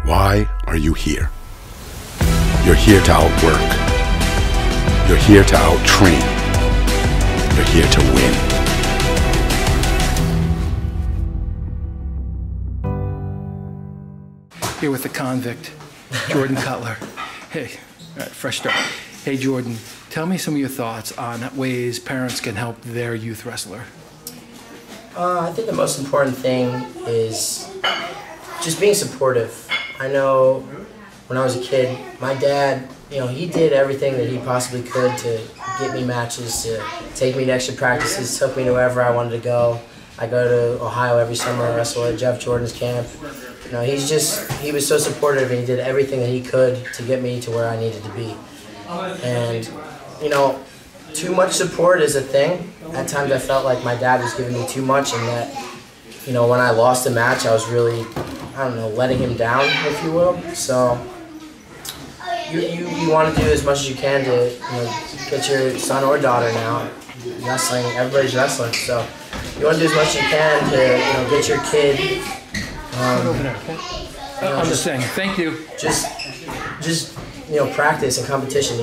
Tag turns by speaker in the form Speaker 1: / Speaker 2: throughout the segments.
Speaker 1: Why are you here? You're here to outwork. You're here to out-train. You're here to win.
Speaker 2: Here with the convict, Jordan Kutler. Hey, all right, fresh start. Hey, Jordan, tell me some of your thoughts on ways parents can help their youth wrestler.
Speaker 3: I think the most important thing is just being supportive. I know when I was a kid, my dad, he did everything that he possibly could to get me matches, to take me to extra practices, took me to wherever I wanted to go. I go to Ohio every summer, wrestle at Jeff Jordan's camp. He was so supportive, and he did everything that he could to get me to where I needed to be. And, too much support is a thing. At times I felt like my dad was giving me too much, and that, when I lost a match, I was really, letting him down, if you will. So you want to do as much as you can to, get your son or daughter now wrestling. Everybody's wrestling, so you want to do as much as you can to, get your kid.
Speaker 2: I'm just saying, thank you.
Speaker 3: Just practice and competition.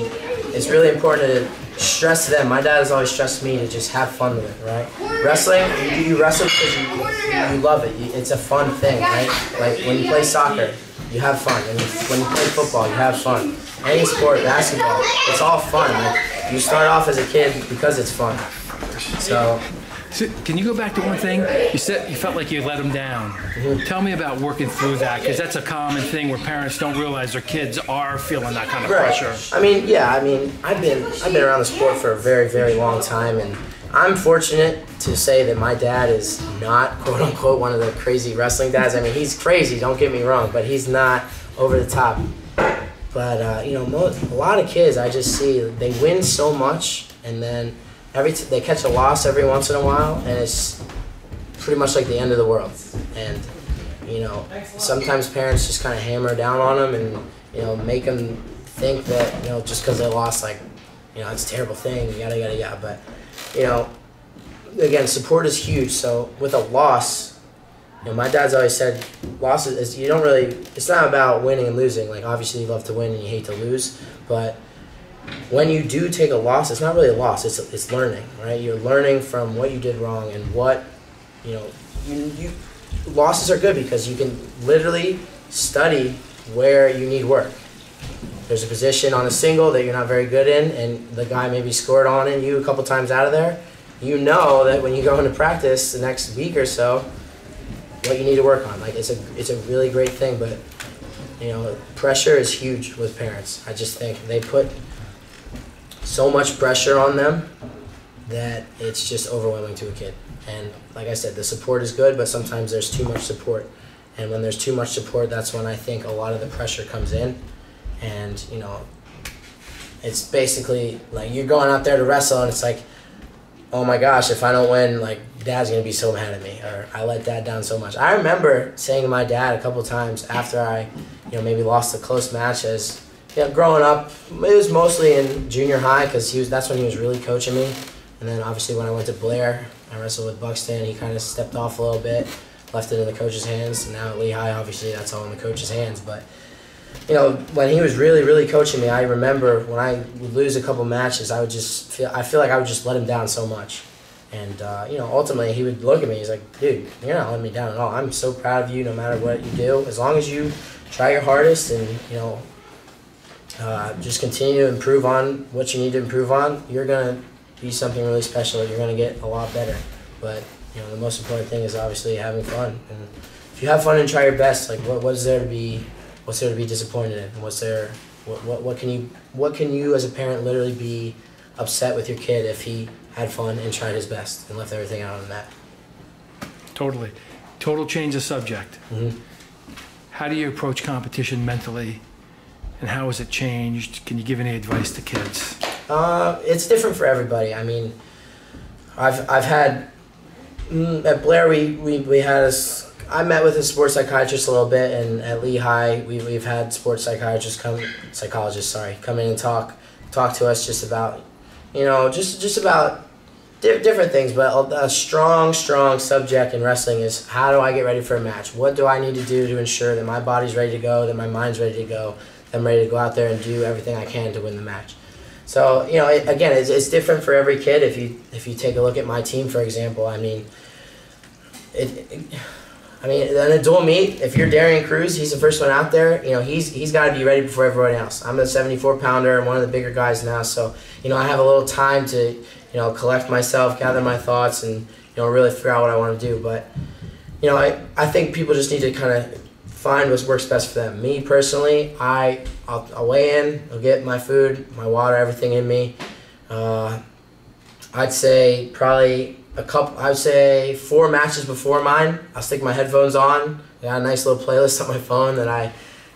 Speaker 3: It's really important to stress them. My dad has always stressed me to just have fun with it, right? Wrestling, you wrestle because you love it. It's a fun thing, right? Like when you play soccer, you have fun. And when you play football, you have fun. Any sport, basketball, it's all fun. Like, you start off as a kid because it's fun. So
Speaker 2: can you go back to one thing? You said you felt like you let them down. Mm-hmm. Tell me about working through that, because that's a common thing where parents don't realize their kids are feeling that kind of pressure.
Speaker 3: I've been around the sport for a very, very long time, and I'm fortunate to say that my dad is not, quote unquote, one of the crazy wrestling dads. I mean, he's crazy, don't get me wrong, but he's not over the top. But a lot of kids, I just see they win so much, and then they catch a loss every once in a while, and it's pretty much like the end of the world. And sometimes parents just kind of hammer down on them and make them think that just because they lost, it's a terrible thing, yada yada yada. But again, support is huge. So with a loss, my dad's always said, losses is it's not about winning and losing. Like, obviously you love to win and you hate to lose, but when you do take a loss, it's not really a loss. It's learning, right? You're learning from what you did wrong, and what losses are good because you can literally study where you need work. There's a position on a single that you're not very good in, and the guy maybe scored on it, you a couple times out of there. You know that when you go into practice the next week or so, what you need to work on. Like, it's a really great thing, but pressure is huge with parents. I just think they put so much pressure on them that it's just overwhelming to a kid. And like I said, the support is good, but sometimes there's too much support. And when there's too much support, that's when I think a lot of the pressure comes in. And, it's basically like you're going out there to wrestle, and it's like, oh my gosh, if I don't win, Dad's going to be so mad at me, or I let Dad down so much. I remember saying to my dad a couple times after I, maybe lost a close match as, growing up, it was mostly in junior high because that's when he was really coaching me. And then obviously when I went to Blair, I wrestled with Buxton. He kind of stepped off a little bit, left it in the coach's hands. And now at Lehigh, obviously that's all in the coach's hands. But when he was really, really coaching me, I remember when I would lose a couple matches, I feel like I would just let him down so much. And ultimately he would look at me. He's like, dude, you're not letting me down at all. I'm so proud of you no matter what you do. As long as you try your hardest and just continue to improve on what you need to improve on, you're going to be something really special. You're going to get a lot better. But the most important thing is obviously having fun. And if you have fun and try your best, what's there to be disappointed in? What can you as a parent literally be upset with your kid if he had fun and tried his best and left everything out on the mat?
Speaker 2: Totally. Total change of subject.
Speaker 3: Mm-hmm.
Speaker 2: How do you approach competition mentally, and how has it changed? Can you give any advice to kids?
Speaker 3: It's different for everybody. I mean, I've had at Blair we had I met with a sports psychiatrist a little bit, and at Lehigh we've had sports psychologists come in and talk to us just about just about different things, but a strong subject in wrestling is how do I get ready for a match? What do I need to do to ensure that my body's ready to go, that my mind's ready to go, that I'm ready to go out there and do everything I can to win the match. So, again, it's different for every kid. If you take a look at my team, for example, I mean, in a dual meet, if you're Darian Cruz, he's the first one out there. He's got to be ready before everybody else. I'm a 74-pounder and one of the bigger guys now, so I have a little time to collect myself, gather my thoughts, and really figure out what I want to do. But I think people just need to kind of find what works best for them. Me personally, I'll weigh in, I'll get my food, my water, everything in me. I'd say probably I'd say 4 matches before mine, I'll stick my headphones on. I got a nice little playlist on my phone that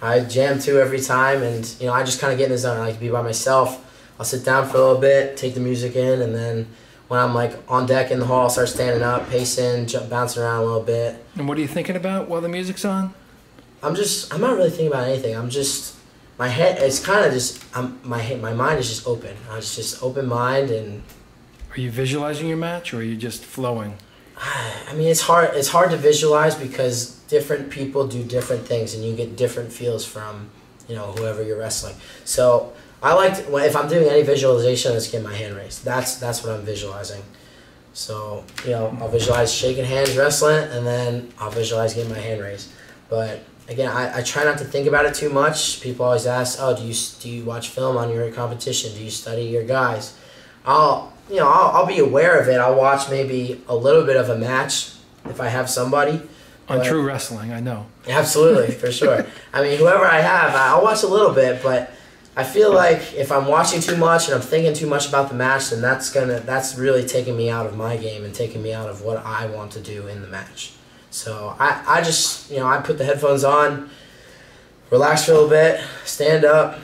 Speaker 3: I jam to every time, and I just kind of get in the zone. I like to be by myself. I'll sit down for a little bit, take the music in, and then when I'm like on deck in the hall, I'll start standing up, pacing, bouncing around a little bit.
Speaker 2: And what are you thinking about while the music's on?
Speaker 3: I'm not really thinking about anything. My head, it's kind of just, my mind is just open. It's just open mind. And
Speaker 2: are you visualizing your match, or are you just flowing?
Speaker 3: I mean, it's hard to visualize because different people do different things, and you get different feels from, whoever you're wrestling. So I if I'm doing any visualization, let's get my hand raised. That's what I'm visualizing. So, I'll visualize shaking hands wrestling, and then I'll visualize getting my hand raised. But again, I try not to think about it too much. People always ask, oh, do you watch film on your competition? Do you study your guys? I'll be aware of it. I'll watch maybe a little bit of a match if I have somebody.
Speaker 2: On True Wrestling, I know. Absolutely,
Speaker 3: for sure. I mean, whoever I have, I'll watch a little bit, but I feel like if I'm watching too much and I'm thinking too much about the match, then that's really taking me out of my game and taking me out of what I want to do in the match. So I just, I put the headphones on, relax for a little bit, stand up,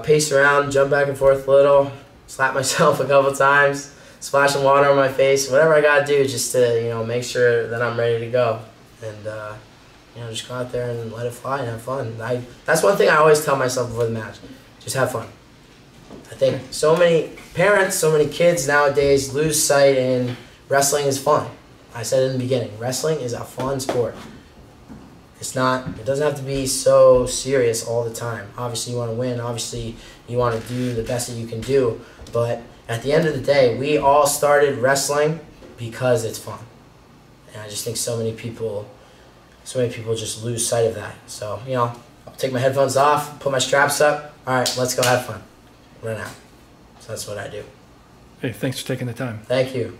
Speaker 3: pace around, jump back and forth a little, slap myself a couple times, splash some water on my face, whatever I gotta do just to, make sure that I'm ready to go. And, just go out there and let it fly and have fun. That's one thing I always tell myself before the match, just have fun. I think so many parents, so many kids nowadays lose sight in wrestling is fun. I said it in the beginning, wrestling is a fun sport. It doesn't have to be so serious all the time. Obviously you want to win, obviously you want to do the best that you can do, but at the end of the day, we all started wrestling because it's fun. And I just think so many people just lose sight of that. So, I'll take my headphones off, put my straps up, all right, let's go have fun. Run out. So that's what I do.
Speaker 2: Hey, thanks for taking the time.
Speaker 3: Thank you.